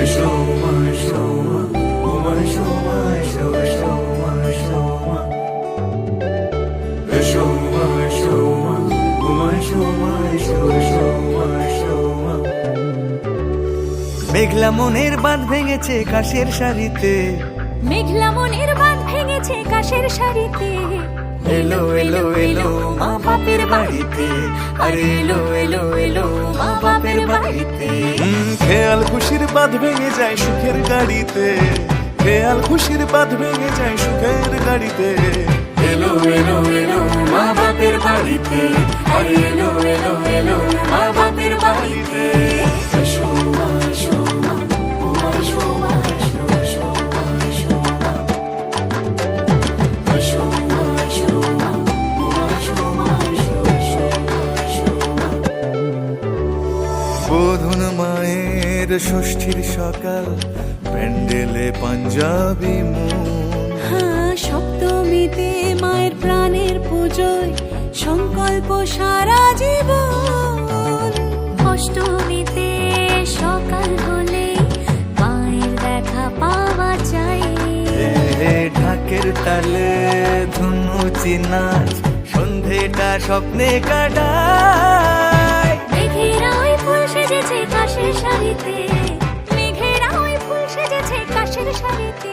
এসো মা এসো মা ও মা এসো মা এসো এসো মা এসো মা এসো মা এসো মা ও মা এসো মা এসো এসো মা এসো মা। মেঘলা মনের বাঁধ ভেঙেছে কাশের শাড়িতে, মেঘলা মনের বাঁধ ভেঙেছে কাশের শাড়িতে। এলো এলো এলো মা বাপের বাড়িতে, আরে এলো এলো এলো মা বাপের বাড়িতে। খেয়াল খুশির বাঁধ ভেঙে যায় সুখের গাড়িতে, খেয়াল খুশির বাঁধ ভেঙে যায় সুখের গাড়িতে। এলো এলো এলো মা বাপের বাড়িতে, আরে এলো এলো এলো মা বাপের বাড়িতে। এসো মা এসো মা ও মা এসো মা এসো এসো মা এসো মা। এসো মা এসো মা ও মা এসো মা এসো এসো মা এসো মা। বোধন মায়ের ষষ্ঠীর সকাল, প্যান্ডেলে পাঞ্জাবি মন। হ্যাঁ, সপ্তমীতে মায়ের প্রাণের পুজোয় সংকল্প সারা জীবন। অষ্টমীতে সকাল হলে মায়ের দেখা পাওয়া চাই। ঢাকের তালে ধুনুচি নাচ, সন্ধেটা স্বপ্নে কাটায়। মেঘেরা ওই ফুল সেজেছে কাশের শাড়িতে, মেঘেরা ওই ফুল সেজেছে কাশের শাড়িতে।